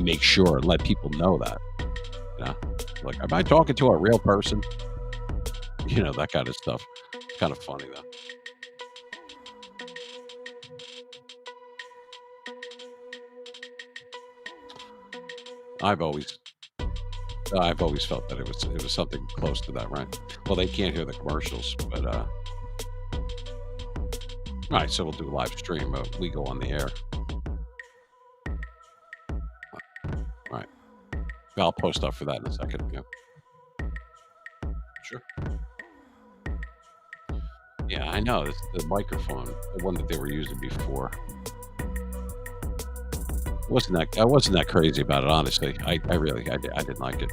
make sure and let people know that. You know, like, am I talking to a real person? That kind of stuff. It's kind of funny though. I've always I've always felt that it was something close to that, right? Well, they can't hear the commercials, but all right. So we'll do a live stream. We go on the air. All right. I'll post up for that in a second. Yeah, sure. Yeah, I know. It's the microphone, the one that they were using before. I wasn't that crazy about it, honestly. I really I didn't like it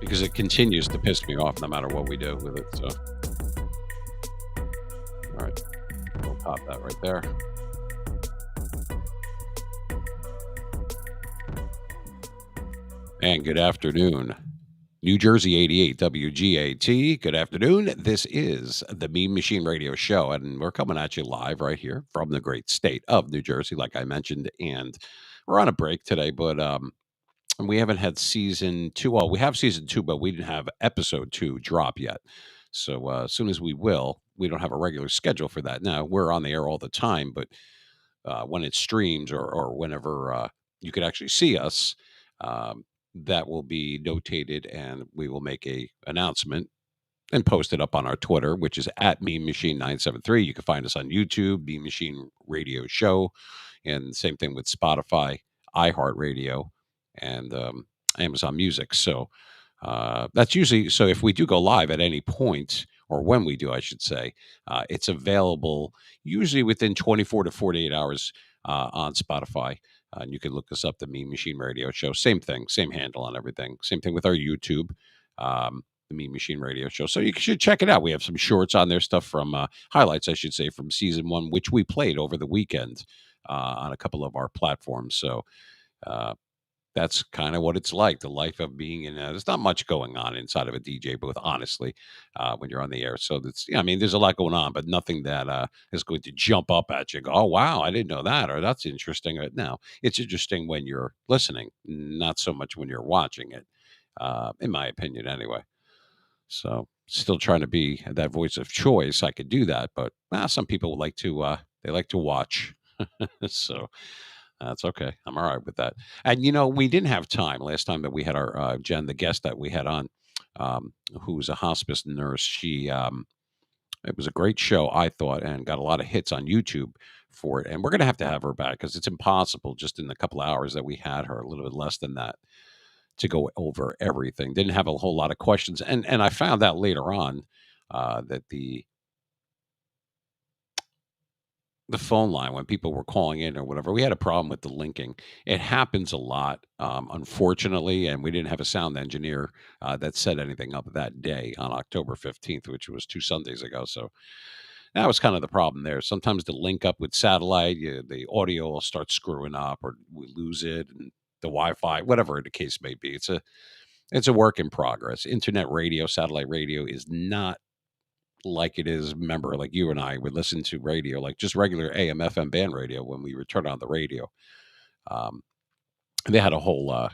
because it continues to piss me off no matter what we do with it. So, all right, we'll pop that right there. And good afternoon, New Jersey 88 WGAT. Good afternoon. This is the Meme Machine Radio Show, and we're coming at you live right here from the great state of New Jersey, like I mentioned. And we're on a break today, but and we haven't had season two. Well, we have season two, but we didn't have episode two drop yet. So as soon as we will, we don't have a regular schedule for that. Now we're on the air all the time, but when it streams or whenever you could actually see us, um, that will be notated, and we will make a announcement and post it up on our Twitter, which is at Meme Machine 973. You can find us on YouTube, Meme Machine Radio Show, and same thing with Spotify, iHeartRadio, and Amazon Music. So that's usually so. If we do go live at any point, or when we do, I should say, it's available usually within 24 to 48 hours on Spotify. And you can look us up, the Meme Machine Radio Show. Same thing, same handle on everything. Same thing with our YouTube. The Meme Machine Radio Show. So you should check it out. We have some shorts on there, stuff from highlights, I should say, from season one, which we played over the weekend on a couple of our platforms. So uh, that's kind of what it's like, the life of being in. There's not much going on inside of a DJ booth, honestly, when you're on the air. So that's, yeah, I mean, there's a lot going on, but nothing that is going to jump up at you and go, oh, wow, I didn't know that, or that's interesting. No, it's interesting when you're listening, not so much when you're watching it, in my opinion, anyway. So still trying to be that voice of choice. I could do that, but some people like to they like to watch. So that's okay. I'm all right with that. And we didn't have time last time that we had our Jen, the guest that we had on, who's a hospice nurse. She it was a great show, I thought, and got a lot of hits on YouTube for it. And we're gonna have to have her back because it's impossible just in the couple of hours that we had her, a little bit less than that, to go over everything. Didn't have a whole lot of questions, and I found out later on that the phone line, when people were calling in or whatever, we had a problem with the linking. It happens a lot, unfortunately, and we didn't have a sound engineer that set anything up that day on October 15th, which was 2 Sundays ago. So that was kind of the problem there. Sometimes the link up with satellite, the audio will start screwing up, or we lose it, and the Wi-Fi, whatever the case may be. It's a work in progress. Internet radio, satellite radio is not like it is. Remember, like you and I would listen to radio, like just regular AM, FM band radio when we would turn on the radio. Um, they had a whole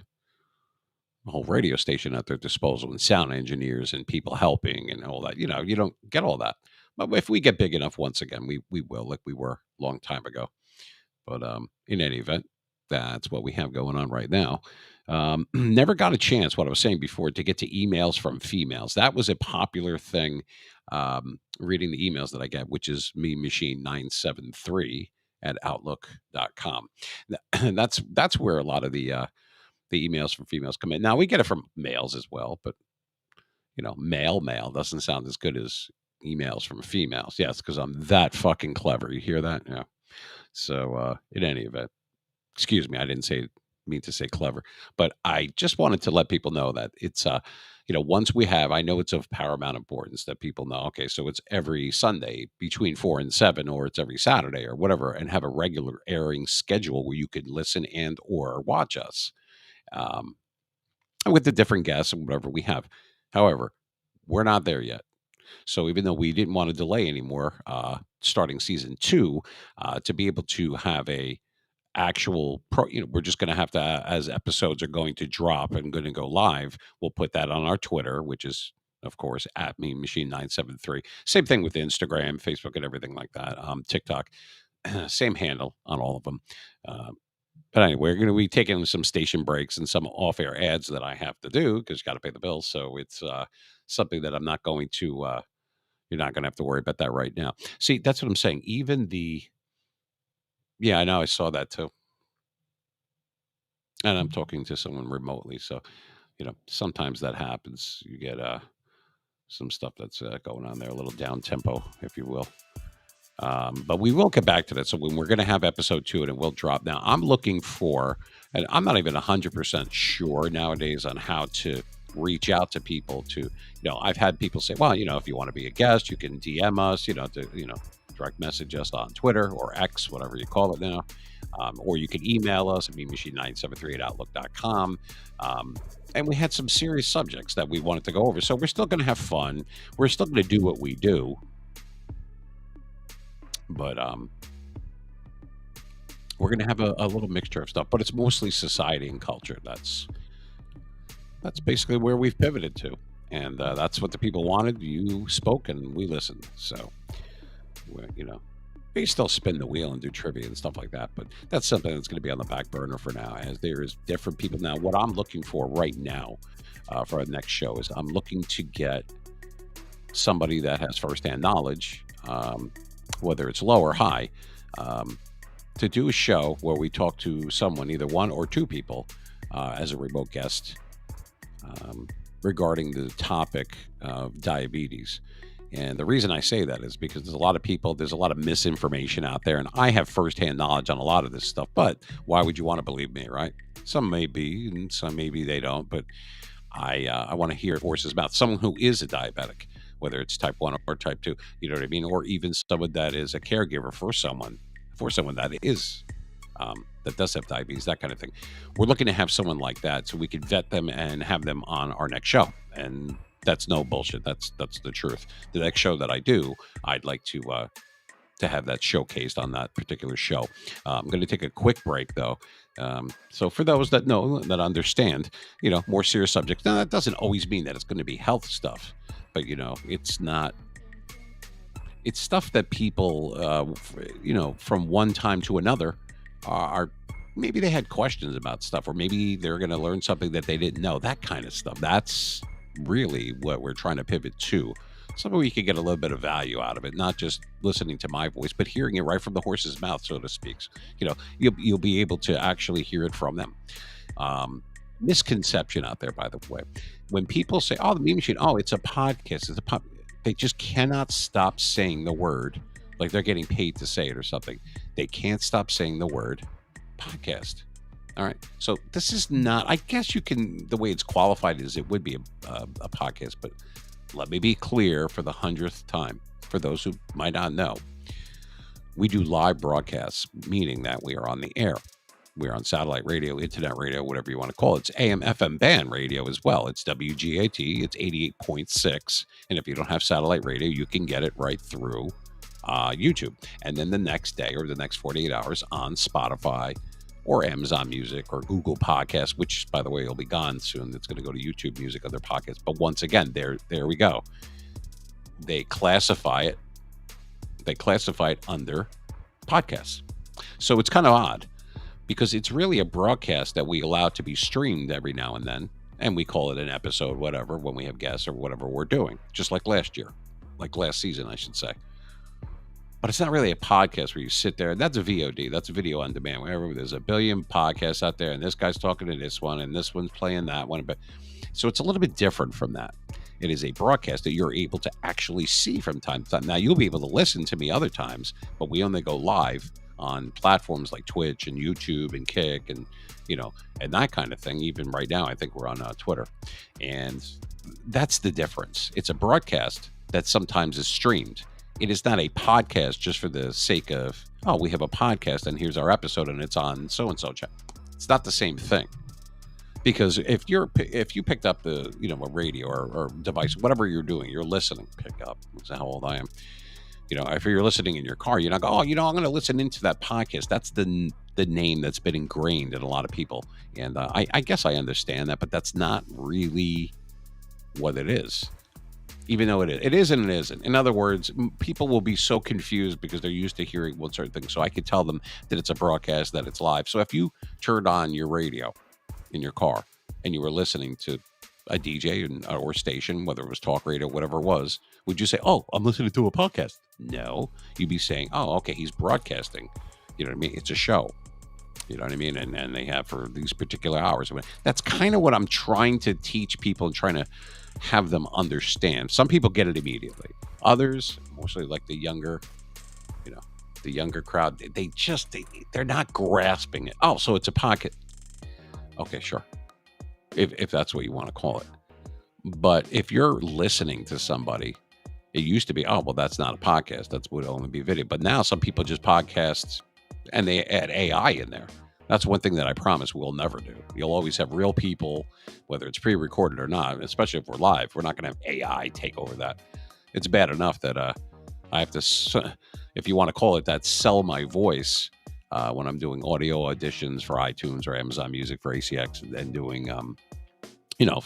radio station at their disposal and sound engineers and people helping and all that. You don't get all that. But if we get big enough, once again, we will, like we were a long time ago. But in any event, that's what we have going on right now. Never got a chance, what I was saying before, to get to emails from females. That was a popular thing, reading the emails that I get, which is me machine 973 at outlook.com. And that's where a lot of the emails from females come in. Now we get it from males as well, but male doesn't sound as good as emails from females. Yes, because I'm that fucking clever. You hear that? Yeah. So, in any event, excuse me, I didn't mean to say clever, but I just wanted to let people know that it's, once we have, I know it's of paramount importance that people know, okay, so it's every Sunday between 4 and 7, or it's every Saturday or whatever, and have a regular airing schedule where you could listen and or watch us, um, with the different guests and whatever we have. However, we're not there yet. So even though we didn't want to delay anymore, starting season two, to be able to have a actual we're just going to have to, as episodes are going to drop and going to go live, we'll put that on our Twitter, which is of course at me machine 973. Same thing with Instagram, Facebook, and everything like that. TikTok, same handle on all of them. Uh, but anyway, we're going to be taking some station breaks and some off-air ads that I have to do because you got to pay the bills. So it's something that I'm not going to. You're not going to have to worry about that right now. See, that's what I'm saying. Even the yeah, I know, I saw that too, and I'm talking to someone remotely, so sometimes that happens. You get some stuff that's going on there, a little down tempo, if you will. But we will get back to that. So when we're going to have episode 2 and it will drop. Now I'm looking for, and I'm not even 100% sure nowadays on how to reach out to people to, I've had people say, well, if you want to be a guest, you can DM us, direct message us on Twitter or X, whatever you call it now. Or you can email us at memachine973 at outlook.com. And we had some serious subjects that we wanted to go over. So we're still going to have fun. We're still going to do what we do. But we're going to have a little mixture of stuff, but it's mostly society and culture. That's basically where we've pivoted to, and that's what the people wanted. You spoke, and we listened. So, we still spin the wheel and do trivia and stuff like that, but that's something that's going to be on the back burner for now, as there is different people now. What I'm looking for right now for our next show is I'm looking to get somebody that has firsthand knowledge. Whether it's low or high, to do a show where we talk to someone, either one or two people, as a remote guest, regarding the topic of diabetes. And the reason I say that is because there's a lot of misinformation out there, and I have firsthand knowledge on a lot of this stuff. But why would you want to believe me, right? Some may be, and some maybe they don't. But I want to hear horse's mouth. Someone who is a diabetic, whether it's type 1 or type 2, you know what I mean? Or even someone that is a caregiver for someone that is, that does have diabetes, that kind of thing. We're looking to have someone like that so we can vet them and have them on our next show. And that's no bullshit. That's the truth. The next show that I do, I'd like to have that showcased on that particular show. I'm going to take a quick break though. So for those that know, that understand, more serious subjects. Now that doesn't always mean that it's going to be health stuff, but it's not. It's stuff that people, from one time to another, are maybe they had questions about stuff, or maybe they're going to learn something that they didn't know. That kind of stuff. That's really what we're trying to pivot to. Something where you can get a little bit of value out of it, not just listening to my voice, but hearing it right from the horse's mouth, so to speak. You'll be able to actually hear it from them. Misconception out there, by the way, when people say, "Oh, the Meme Machine, oh, it's a podcast," they just cannot stop saying the word, like they're getting paid to say it or something. They can't stop saying the word podcast. All right. So this is not, I guess you can, the way it's qualified is it would be a podcast, but let me be clear for the 100th time, for those who might not know, we do live broadcasts, meaning that we are on the air. We're on satellite radio, internet radio, whatever you want to call it. It's AM, FM band radio as well. It's WGAT. It's 88.6. And if you don't have satellite radio, you can get it right through YouTube. And then the next day or the next 48 hours on Spotify or Amazon Music or Google Podcasts, which, by the way, will be gone soon. It's going to go to YouTube Music, other podcasts. But once again, there we go. They classify it under podcasts. So it's kind of odd, because it's really a broadcast that we allow to be streamed every now and then, and we call it an episode, whatever, when we have guests or whatever we're doing, just like last season, I should say. But it's not really a podcast where you sit there. That's a VOD. That's a video on demand. Wherever there's a billion podcasts out there, and this guy's talking to this one, and this one's playing that one. But so it's a little bit different from that. It is a broadcast that you're able to actually see from time to time. Now, you'll be able to listen to me other times, but we only go live on platforms like Twitch and YouTube and Kick and, and that kind of thing. Even right now, I think we're on Twitter. And that's the difference. It's a broadcast that sometimes is streamed. It is not a podcast just for the sake of, oh, we have a podcast and here's our episode and it's on so-and-so channel. It's not the same thing. Because if you picked up the, a radio or device, whatever you're doing, you're listening, pick up, that's how old I am. If you're listening in your car, you're not go, oh, I'm going to listen into that podcast. That's the name that's been ingrained in a lot of people, and I guess I understand that, but that's not really what it is. Even though it is and it isn't. In other words, people will be so confused because they're used to hearing one certain thing. So I could tell them that it's a broadcast, that it's live. So if you turned on your radio in your car and you were listening to a DJ or station, whether it was talk radio, whatever it was, would you say, "Oh, I'm listening to a podcast"? No, you'd be saying, "Oh, okay, he's broadcasting." You know what I mean? It's a show. You know what I mean? And they have for these particular hours. That's kind of what I'm trying to teach people and trying to have them understand. Some people get it immediately. Others, mostly like you know, the younger crowd, they're not grasping it. Oh, so it's a pocket. Okay, sure. If that's what you want to call it. But if you're listening to somebody, it used to be, oh, well, that's not a podcast. That would only be video. But now some people just podcasts and they add AI in there. That's one thing that I promise we'll never do. You'll always have real people, whether it's pre-recorded or not, especially if we're live. We're not going to have AI take over that. It's bad enough that I have to, if you want to call it that, sell my voice when I'm doing audio auditions for iTunes or Amazon Music for ACX and doing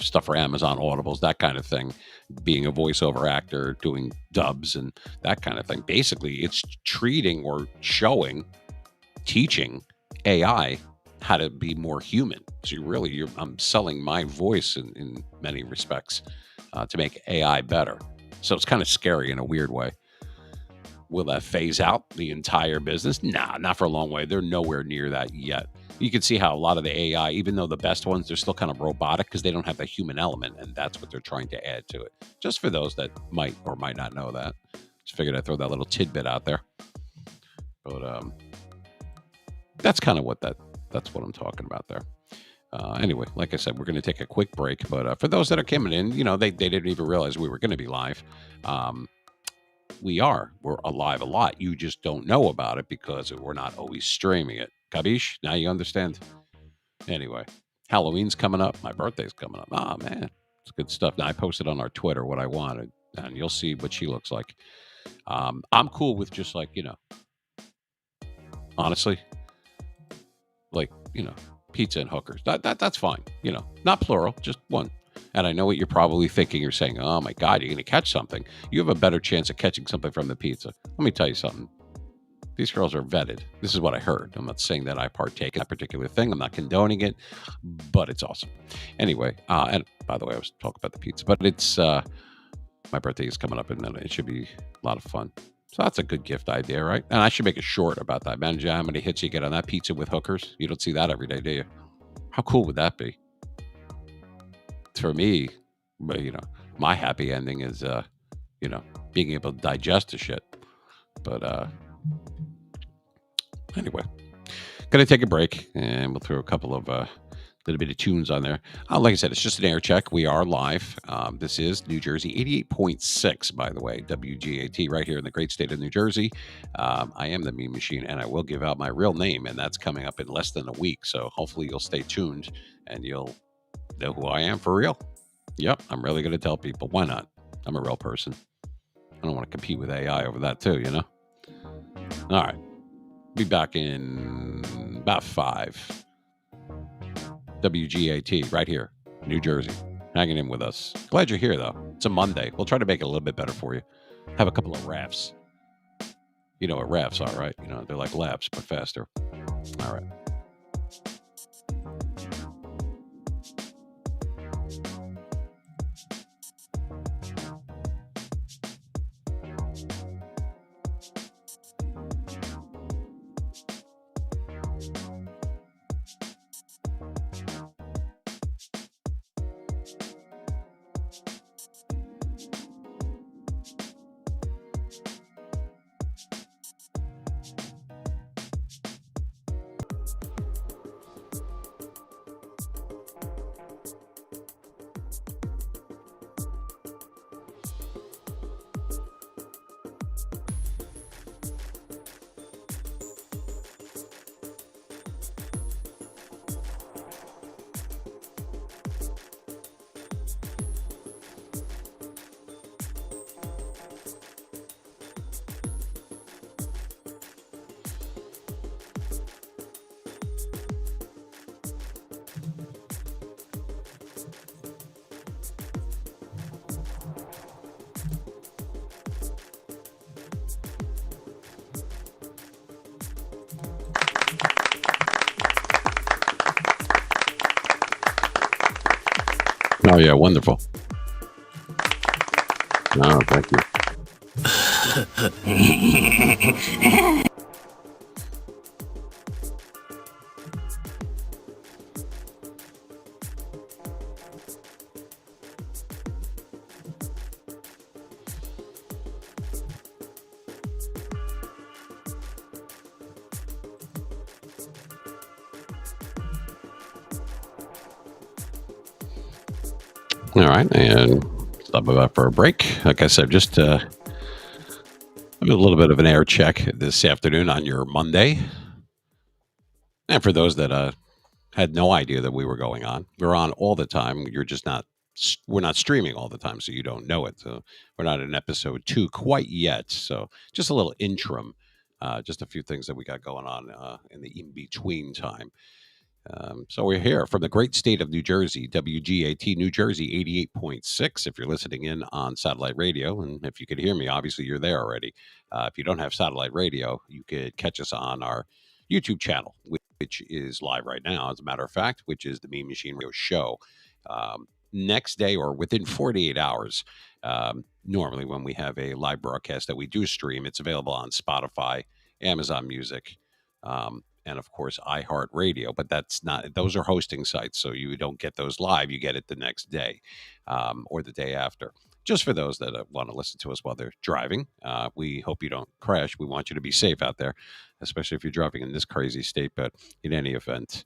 stuff for Amazon Audibles, that kind of thing, being a voiceover actor, doing dubs and that kind of thing. Basically, it's treating or showing, teaching AI how to be more human. So I'm selling my voice in many respects to make AI better. So it's kind of scary in a weird way. Will that phase out the entire business? Nah, not for a long way. They're nowhere near that yet. You can see how a lot of the AI, even though the best ones, they're still kind of robotic because they don't have the human element, and that's what they're trying to add to it. Just for those that might or might not know that. Just figured I'd throw that little tidbit out there. But that's kind of that's what I'm talking about there. Anyway, like I said, we're going to take a quick break. But for those that are coming in, they didn't even realize we were going to be live. We're alive a lot. You just don't know about it because we're not always streaming it. Kabish? Now you understand. Anyway, Halloween's coming up. My birthday's coming up. Oh, man. It's good stuff. Now, I posted on our Twitter what I wanted, and you'll see what she looks like. I'm cool with just honestly, pizza and hookers. That's fine. Not plural, just one. And I know what you're probably thinking. You're saying, oh my God, you're going to catch something. You have a better chance of catching something from the pizza. Let me tell you something. These girls are vetted. This is what I heard. I'm not saying that I partake in that particular thing. I'm not condoning it, but it's awesome. Anyway, and by the way, I was talking about the pizza, but it's my birthday is coming up and it should be a lot of fun. So that's a good gift idea, right? And I should make a short about that. Imagine how many hits you get on that pizza with hookers. You don't see that every day, do you? How cool would that be? For me, but my happy ending is being able to digest the shit. But anyway, gonna take a break and we'll throw a couple of little bit of tunes on there. Like I said, it's just an air check. We are live. This is New Jersey 88.6, by the way, WGAT, right here in the great state of New Jersey. I am the Meme Machine, and I will give out my real name, and that's coming up in less than a week. So hopefully you'll stay tuned and you'll know who I am for real. Yep, I'm really going to tell people. Why not? I'm a real person. I don't want to compete with AI over that too, All right. Be back in about 5. WGAT right here, New Jersey. Hanging in with us. Glad you're here, though. It's a Monday. We'll try to make it a little bit better for you. Have a couple of rafts. You know what rafts are, right? They're like laps, but faster. All right. Oh, yeah, wonderful. Oh, thank you. All right, and stop by for a break. Like I said, just a little bit of an air check this afternoon on your Monday. And for those that had no idea that we were going on, we're on all the time. You're just not. We're not streaming all the time, so you don't know it. So we're not in episode 2 quite yet. So just a little interim, just a few things that we got going on in the in between time. So we're here from the great state of New Jersey, WGAT New Jersey 88.6. If you're listening in on satellite radio, and if you could hear me, obviously you're there already. If you don't have satellite radio, you could catch us on our YouTube channel, which is live right now, as a matter of fact, which is the Mean Machine Radio Show. Next day or within 48 hours, normally when we have a live broadcast that we do stream, it's available on Spotify, Amazon Music. And of course iHeartRadio, but that's not; those are hosting sites, so you don't get those live. You get it the next day or the day after. Just for those that want to listen to us while they're driving, we hope you don't crash. We want you to be safe out there, especially if you're driving in this crazy state. But in any event,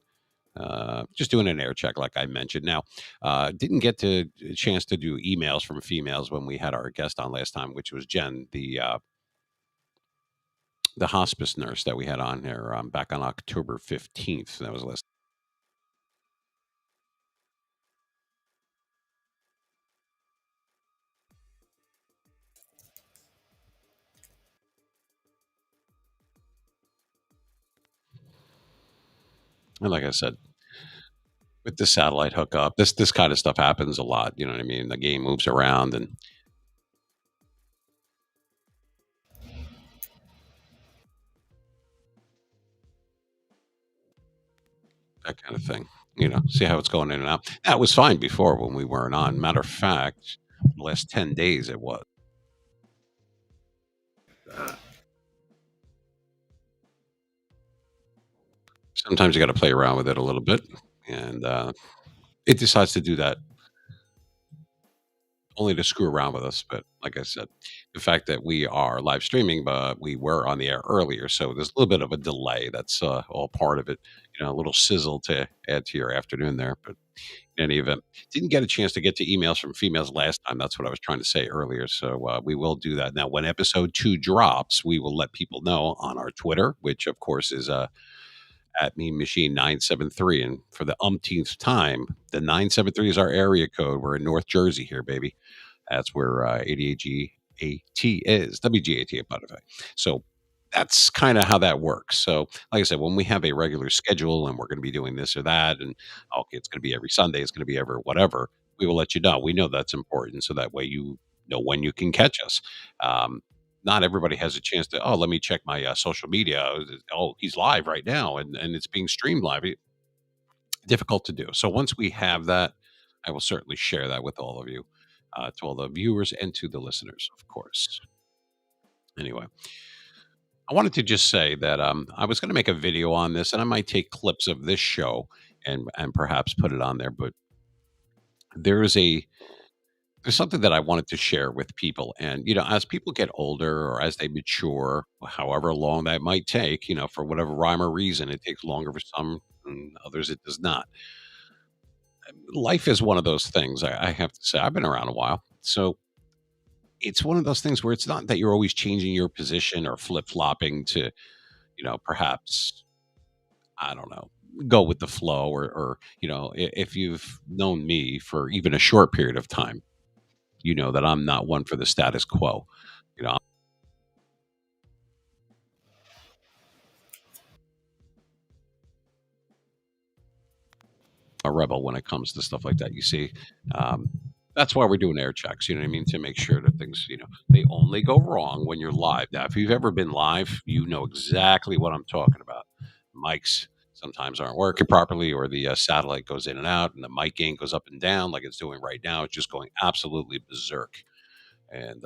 just doing an air check, like I mentioned. Now, didn't get to a chance to do emails from females when we had our guest on last time, which was Jen, the hospice nurse that we had on there back on October 15th. That was last. And like I said, with the satellite hookup, this kind of stuff happens a lot. You know what I mean? The game moves around and that kind of thing. See how it's going in and out. That was fine before when we weren't on. Matter of fact, the last 10 days it was. Sometimes you got to play around with it a little bit, and it decides to do that only to screw around with us. But like I said, the fact that we are live streaming, but we were on the air earlier, so there's a little bit of a delay. That's all part of it. A little sizzle to add to your afternoon there. But in any event, didn't get a chance to get to emails from females last time. That's what I was trying to say earlier. So we will do that now. When episode 2 drops, we will let people know on our Twitter, which of course is at Mean Machine 973. And for the umpteenth time, the 973 is our area code. We're in North Jersey here, baby. That's where 88GAT is, WGAT, by the way. So that's kind of how that works. So, like I said, when we have a regular schedule and we're going to be doing this or that, and okay, it's going to be every Sunday, it's going to be every whatever, we will let you know. We know that's important. So that way you know when you can catch us. Um, not everybody has a chance to, oh, let me check my social media. Oh, he's live right now and it's being streamed live. Difficult to do. So once we have that, I will certainly share that with all of you, to all the viewers and to the listeners, of course. Anyway, I wanted to just say that I was going to make a video on this, and I might take clips of this show and perhaps put it on there. But there is a there's something that I wanted to share with people, and as people get older or as they mature, however long that might take, for whatever rhyme or reason, it takes longer for some, and others it does not. Life is one of those things. I have to say, I've been around a while, so it's one of those things where it's not that you're always changing your position or flip flopping to, perhaps I don't know, go with the flow, or if you've known me for even a short period of time, you know that I'm not one for the status quo. You know, a rebel when it comes to stuff like that. You see, um, that's why we're doing air checks. You know what I mean? To make sure that things, they only go wrong when you're live. Now, if you've ever been live, you know exactly what I'm talking about. Mics sometimes aren't working properly, or the satellite goes in and out, and the mic gain goes up and down like it's doing right now. It's just going absolutely berserk. And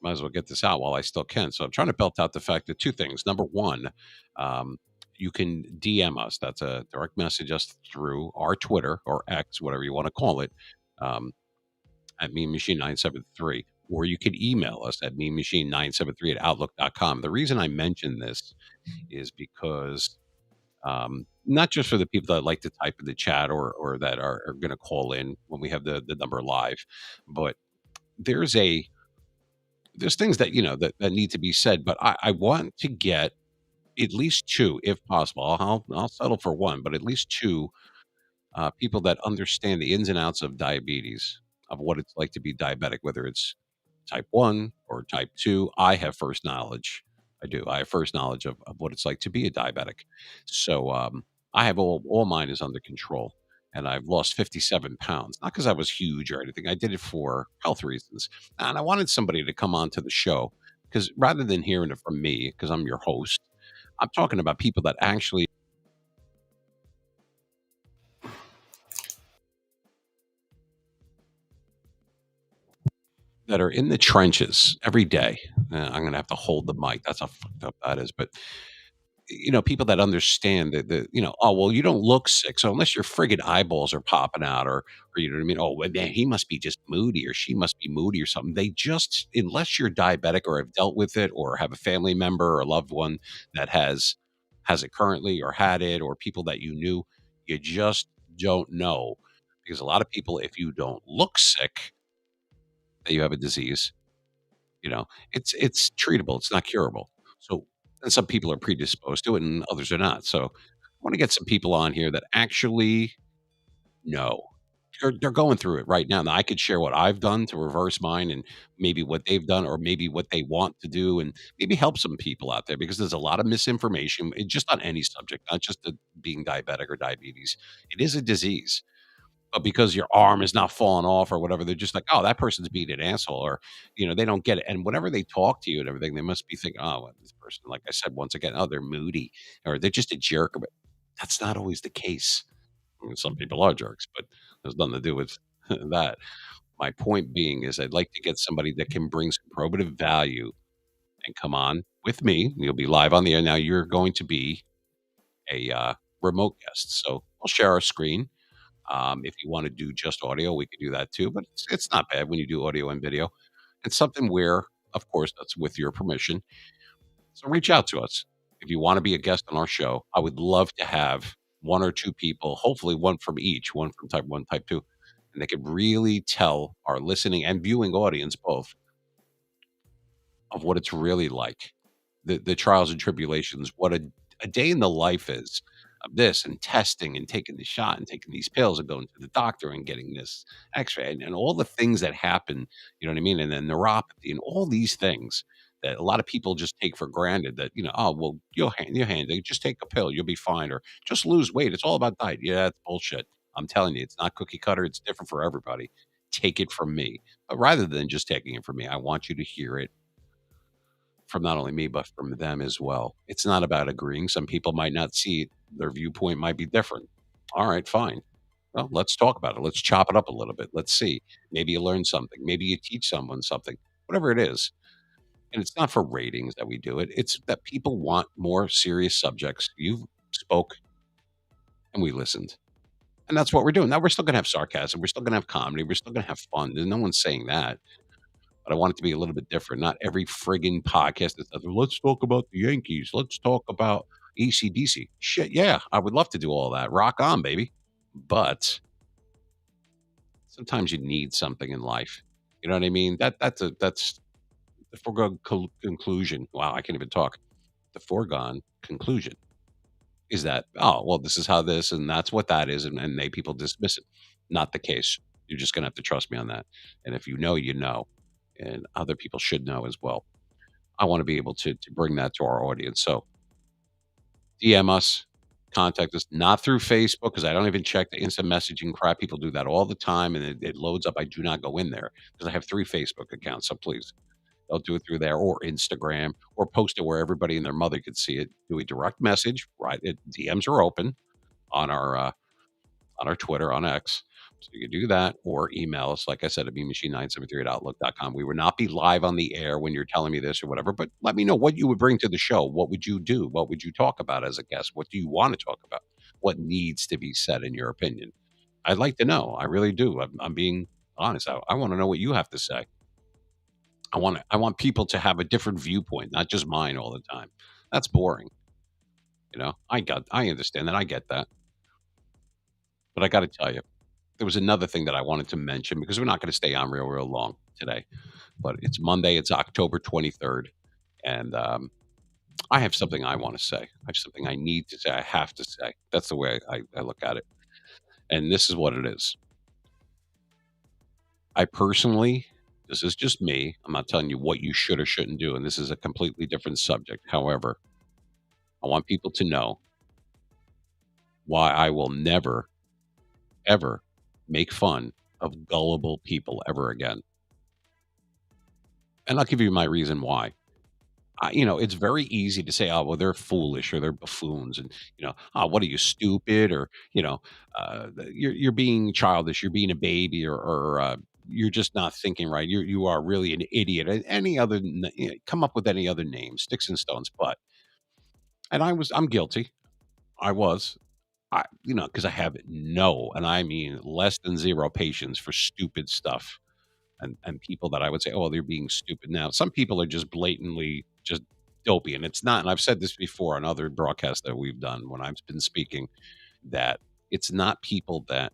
might as well get this out while I still can. So I'm trying to belt out the fact that two things. Number one, um, you can DM us. That's a direct message us through our Twitter or X, whatever you want to call it, um, at Mean Machine 973. Or you could email us at Mean Machine 973 at outlook.com. The reason I mention this is because not just for the people that like to type in the chat or that are going to call in when we have the number live, but there's a there's things that that need to be said. But I want to get at least two, if possible. I'll settle for one, but at least two people that understand the ins and outs of diabetes, of what it's like to be diabetic, whether it's type 1 or type 2. I have first knowledge. I do. I have first knowledge of what it's like to be a diabetic. So I have all mine is under control. And I've lost 57 pounds, not because I was huge or anything. I did it for health reasons. And I wanted somebody to come on to the show because rather than hearing it from me, because I'm your host, I'm talking about people that actually that are in the trenches every day. I'm going to have to hold the mic. That's how fucked up that is. But people that understand that, oh, well, you don't look sick. So unless your friggin' eyeballs are popping out or you know what I mean? Oh, well, man, he must be just moody or she must be moody or something. They just, unless you're diabetic or have dealt with it or have a family member or a loved one that has it currently or had it or people that you knew, you just don't know. Because a lot of people, if you don't look sick, that you have a disease, it's treatable, it's not curable. So and some people are predisposed to it and others are not. So I want to get some people on here that actually know. They're going through it right now. Now I could share what I've done to reverse mine and maybe what they've done or maybe what they want to do and maybe help some people out there because there's a lot of misinformation just on any subject, not just the being diabetic or diabetes. It is a disease, but because your arm is not falling off or whatever, they're just like, "Oh, that person's being an asshole," or they don't get it. And whenever they talk to you and everything, they must be thinking, "Oh, well, this person," like I said once again, "Oh, they're moody or they're just a jerk." But that's not always the case. I mean, some people are jerks, but there's nothing to do with that. My point being is, I'd like to get somebody that can bring some probative value and come on with me. You'll be live on the air. Now you're going to be a remote guest, so I'll share our screen. If you want to do just audio, we could do that too, but it's not bad when you do audio and video. It's something where, of course, that's with your permission. So reach out to us. If you want to be a guest on our show, I would love to have one or two people, hopefully one from each, one from type 1, type 2, and they could really tell our listening and viewing audience both of what it's really like, the trials and tribulations, what a day in the life is of this and testing and taking the shot and taking these pills and going to the doctor and getting this x-ray and all the things that happen, you know what I mean? And then neuropathy and all these things that a lot of people just take for granted that, oh, well, just take a pill, you'll be fine, or just lose weight. It's all about diet. Yeah, that's bullshit. I'm telling you, it's not cookie cutter. It's different for everybody. Take it from me. But rather than just taking it from me, I want you to hear it from not only me, but from them as well. It's not about agreeing. Some people might not see it. Their viewpoint might be different. All right, fine. Well, let's talk about it. Let's chop it up a little bit. Let's see. Maybe you learn something. Maybe you teach someone something, whatever it is. And it's not for ratings that we do it. It's that people want more serious subjects. You spoke and we listened. And that's what we're doing. Now we're still going to have sarcasm. We're still going to have comedy. We're still going to have fun. There's no one's saying that, but I want it to be a little bit different. Not every friggin' podcast that says, let's talk about the Yankees. Let's talk about ACDC. Shit, yeah, I would love to do all that. Rock on, baby. But sometimes you need something in life. You know what I mean? That's the foregone conclusion. Wow, I can't even talk. The foregone conclusion is that, oh, well, this is how this and that's what that is, and they people dismiss it. Not the case. You're just gonna have to trust me on that. And if you know, you know. And other people should know as well. I want to be able to bring that to our audience. So DM us, contact us, not through Facebook because I don't even check the instant messaging crap. People do that all the time, and it loads up. I do not go in there because I have 3 Facebook accounts. So please They'll do it through there or Instagram or post it where everybody and their mother could see it. Do a direct message, right? DMs are open on our Twitter, on X. So you can do that or email us, like I said, at beanmachine973 at outlook.com. We would not be live on the air when you're telling me this or whatever, but let me know what you would bring to the show. What would you do? What would you talk about as a guest? What do you want to talk about? What needs to be said in your opinion? I'd like to know. I really do. I'm being honest. I want to know what you have to say. I want people to have a different viewpoint, not just mine all the time. That's boring. I understand that. I get that. But I got to tell you, there was another thing that I wanted to mention because we're not going to stay on real long today. But it's Monday. It's October 23rd, and I have something I want to say. I have something I need to say. I have to say. That's the way I look at it. And this is what it is. I personally, this is just me. I'm not telling you what you should or shouldn't do. And this is a completely different subject. However, I want people to know why I will never, ever make fun of gullible people ever again. And I'll give you my reason why. It's very easy to say, "Oh, well, they're foolish or they're buffoons," and "Oh, what are you stupid?" or "You're being childish, you're being a baby," or "You're just not thinking right. You are really an idiot." Any other, come up with any other name, sticks and stones. But I'm guilty. I was, because I have no, and I mean less than zero patience for stupid stuff and people that I would say, "Oh, they're being stupid." Now, some people are just blatantly just dopey, and it's not. And I've said this before on other broadcasts that we've done when I've been speaking that it's not people that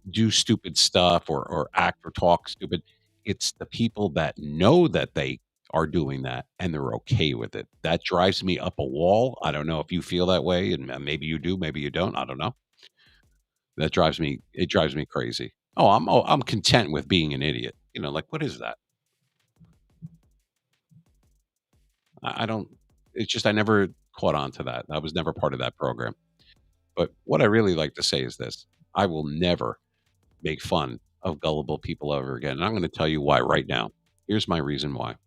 do stupid stuff or act or talk stupid. It's the people that know that they are doing that and they're okay with it. That drives me up a wall. I don't know if you feel that way, and maybe you do, maybe you don't. I don't know. That drives me. It drives me crazy. I'm content with being an idiot. Like what is that? I don't it's just I never caught on to that. I was never part of that program. But what I really like to say is this: I will never make fun of gullible people ever again, and I'm gonna tell you why right now. Here's my reason why.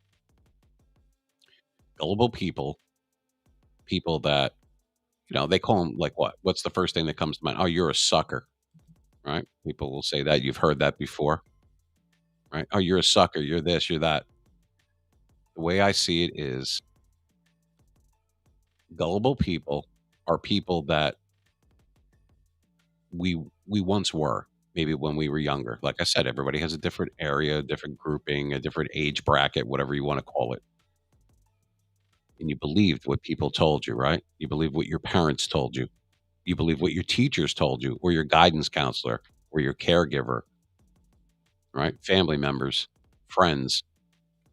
Gullible people that, they call them like what? What's the first thing that comes to mind? "Oh, you're a sucker," right? People will say that. You've heard that before, right? "Oh, you're a sucker. You're this, you're that." The way I see it is gullible people are people that we once were, maybe when we were younger. Like I said, everybody has a different area, a different grouping, a different age bracket, whatever you want to call it. And you believed what people told you, right? You believe what your parents told you. You believe what your teachers told you, or your guidance counselor, or your caregiver, right? Family members, friends,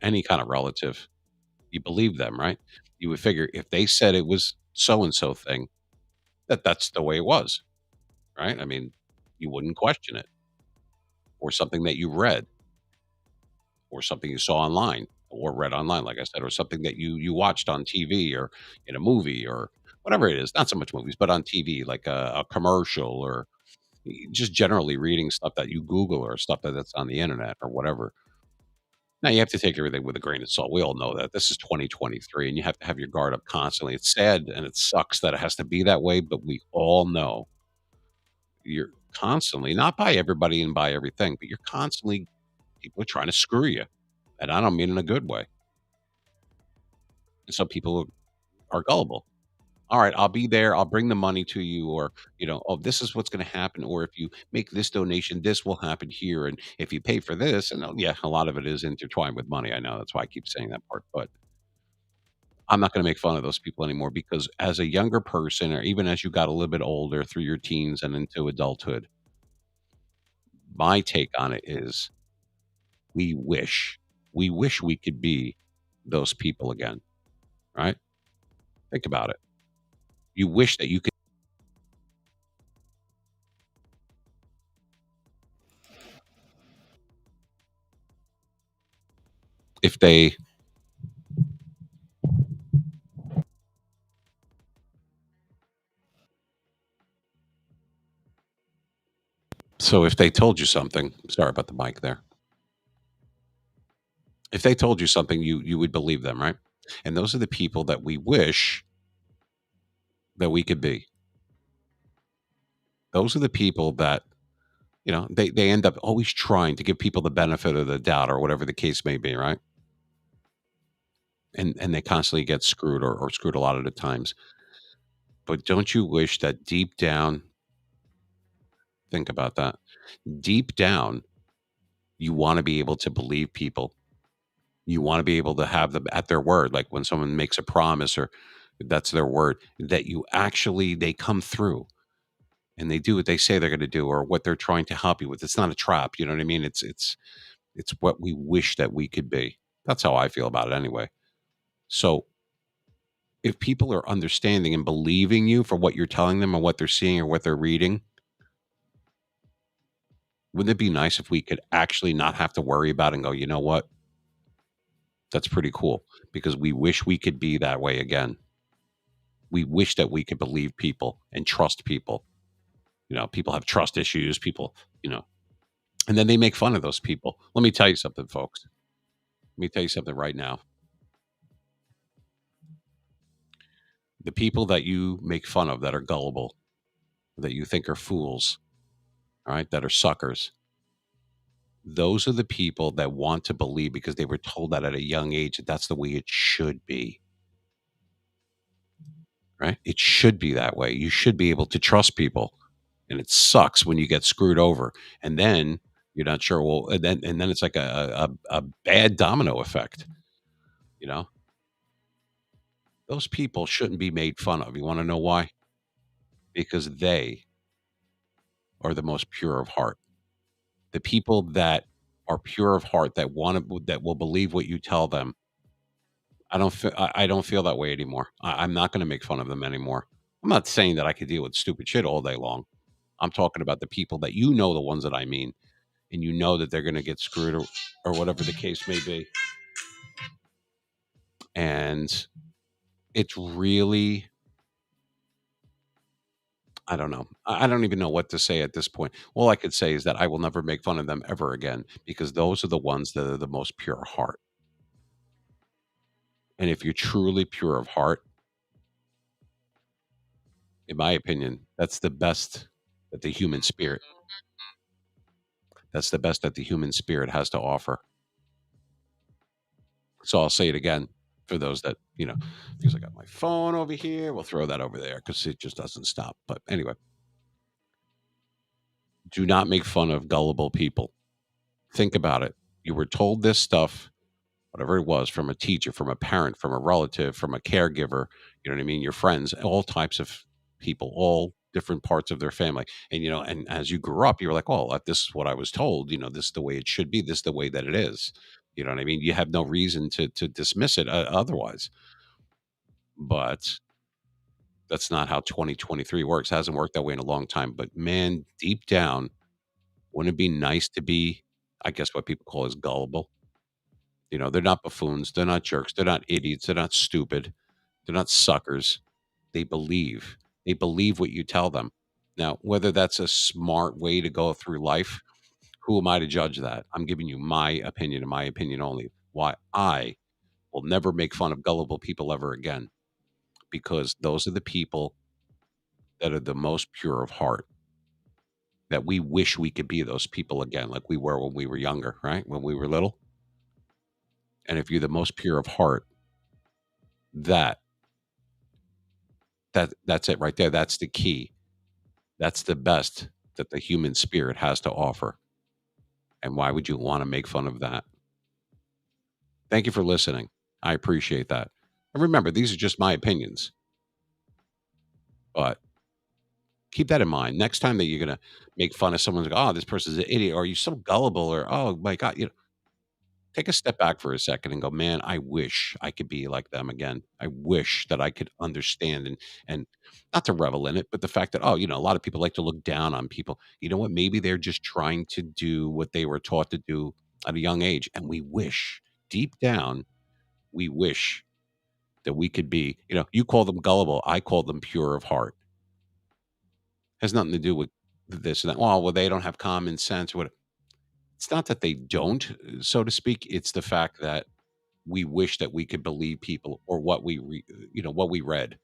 any kind of relative. You believe them, right? You would figure if they said it was so and so thing, that's the way it was, right? I mean, you wouldn't question it, or something that you read or something you saw online or read online, like I said, or something that you watched on TV or in a movie or whatever it is. Not so much movies, but on TV, like a commercial or just generally reading stuff that you Google or stuff that's on the internet or whatever. Now you have to take everything with a grain of salt. We all know that this is 2023, and you have to have your guard up constantly. It's sad and it sucks that it has to be that way, but we all know you're constantly not by everybody and by everything, but you're constantly people are trying to screw you, and I don't mean in a good way. And some people are gullible. All right, I'll be there. I'll bring the money to you, or oh, this is what's going to happen, or if you make this donation, this will happen here, and if you pay for this, and yeah, a lot of it is intertwined with money. I know that's why I keep saying that part, but I'm not going to make fun of those people anymore because as a younger person, or even as you got a little bit older through your teens and into adulthood, my take on it is we wish, we wish we could be those people again, right? Think about it. You wish that you could. If they So if they told you something, sorry about the mic there. If they told you something, you would believe them, right? And those are the people that we wish that we could be. Those are the people that, they end up always trying to give people the benefit of the doubt or whatever the case may be, right? And they constantly get screwed or screwed a lot of the times. But don't you wish that deep down, think about that. Deep down, you want to be able to believe people. You want to be able to have them at their word, like when someone makes a promise or that's their word, that you actually they come through and they do what they say they're going to do or what they're trying to help you with. It's not a trap, you know what I mean? It's what we wish that we could be. That's how I feel about it anyway. So, if people are understanding and believing you for what you're telling them and what they're seeing or what they're reading, wouldn't it be nice if we could actually not have to worry about it and go, "You know what? That's pretty cool," because we wish we could be that way again. We wish that we could believe people and trust people. People have trust issues, people, and then they make fun of those people. Let me tell you something, folks. Let me tell you something right now. The people that you make fun of that are gullible, that you think are fools, all right, that are suckers, those are the people that want to believe because they were told that at a young age that that's the way it should be, right? It should be that way. You should be able to trust people. And it sucks when you get screwed over. And then you're not sure. Well, and then it's like a bad domino effect, you know? Those people shouldn't be made fun of. You want to know why? Because they are the most pure of heart. The people that are pure of heart that will believe what you tell them. I don't feel that way anymore. I'm not going to make fun of them anymore. I'm not saying that I could deal with stupid shit all day long. I'm talking about the people that the ones that I mean, and you know that they're going to get screwed or whatever the case may be. And it's really, I don't know. I don't even know what to say at this point. All I could say is that I will never make fun of them ever again because those are the ones that are the most pure heart. And if you're truly pure of heart, in my opinion, that the human spirit, that's the best that the human spirit has to offer. So I'll say it again for those that, because I got my phone over here. We'll throw that over there because it just doesn't stop. But anyway, do not make fun of gullible people. Think about it. You were told this stuff, whatever it was, from a teacher, from a parent, from a relative, from a caregiver, you know what I mean? Your friends, all types of people, all different parts of their family. And, and as you grew up, you were like, oh, this is what I was told. This is the way it should be. This is the way that it is. You know what I mean? You have no reason to dismiss it otherwise. But that's not how 2023 works. Hasn't worked that way in a long time. But man, deep down, wouldn't it be nice to be, I guess, what people call is gullible? They're not buffoons. They're not jerks. They're not idiots. They're not stupid. They're not suckers. They believe. They believe what you tell them. Now, whether that's a smart way to go through life, who am I to judge that? I'm giving you my opinion and my opinion only. Why I will never make fun of gullible people ever again, because those are the people that are the most pure of heart. That we wish we could be those people again, like we were when we were younger, right? When we were little. And if you're the most pure of heart, that that's it right there. That's the key. That's the best that the human spirit has to offer. And why would you want to make fun of that? Thank you for listening. I appreciate that. And remember, these are just my opinions, but keep that in mind. Next time that you're going to make fun of someone's like, oh, this person's an idiot, or you're so gullible, or oh my God, take a step back for a second and go, man, I wish I could be like them again. I wish that I could understand and not to revel in it, but the fact that, oh, a lot of people like to look down on people. You know what? Maybe they're just trying to do what they were taught to do at a young age. And we wish deep down, we wish that we could be, you call them gullible. I call them pure of heart. Has nothing to do with this and that. Well, they don't have common sense or what. It's not that they don't, so to speak. It's the fact that we wish that we could believe people or what what we read,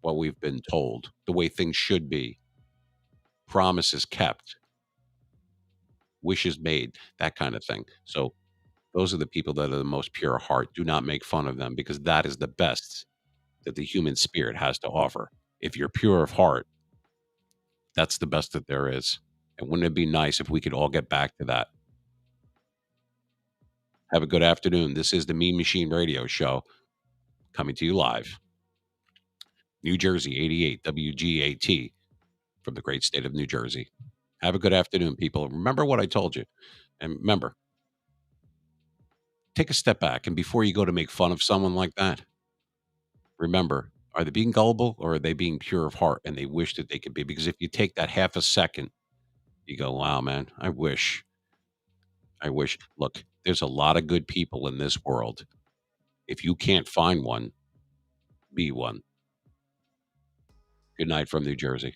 what we've been told, the way things should be, promises kept, wishes made, that kind of thing. So those are the people that are the most pure heart. Do not make fun of them because that is the best that the human spirit has to offer. If you're pure of heart, that's the best that there is. And wouldn't it be nice if we could all get back to that? Have a good afternoon. This is the Mean Machine Radio Show coming to you live, New Jersey 88 WGAT from the great state of New Jersey. Have a good afternoon, people. Remember what I told you. And remember, take a step back. And before you go to make fun of someone like that, remember, are they being gullible or are they being pure of heart and they wish that they could be? Because if you take that half a second, you go, wow, man, I wish. Look, there's a lot of good people in this world. If you can't find one, be one. Good night from New Jersey.